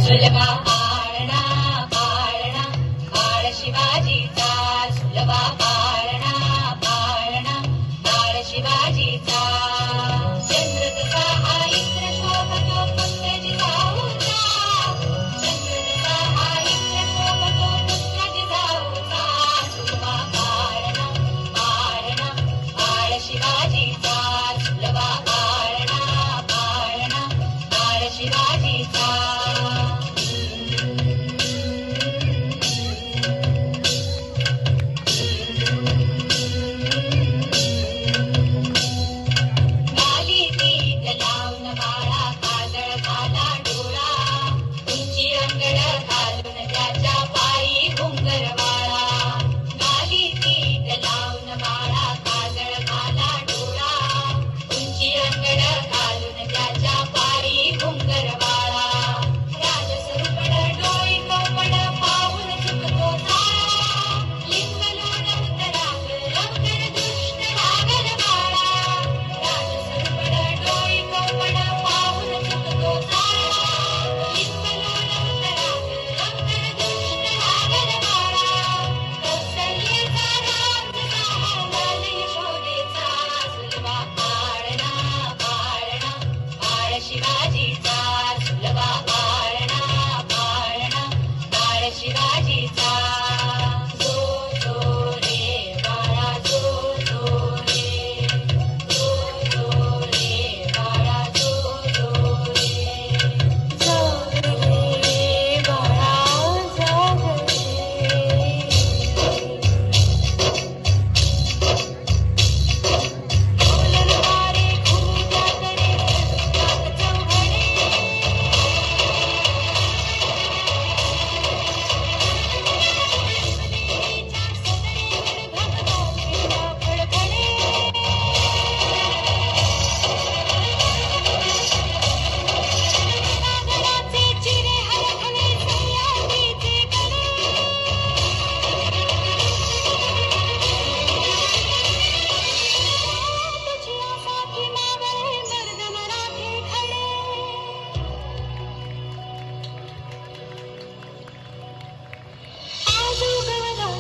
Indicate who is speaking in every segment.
Speaker 1: सुलभा पाळणा पाळणा बाळ शिवाजीचा सुलभा पाळणा पाळणा बाळ शिवाजीचा चंद्र तुका हा इंद्र शोभतो पुत्र जिजाऊचा चंद्र तुका हा इंद्र शोभतो पुत्र जिजाऊचा सुलभा पाळणा पाळणा बाळ शिवाजीचा सुलभा पाळणा पाळणा बाळ शिवाजीचा शिवाजीचा सुलभा पाळणा पाळणा बाळ शिवाजीचा जो जो रे बाळा जो जो रे जो जो रे बाळा जो जो रे जाग रे बाळा जाग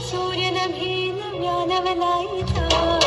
Speaker 1: सूर्य नभीन ज्ञानवलाईचा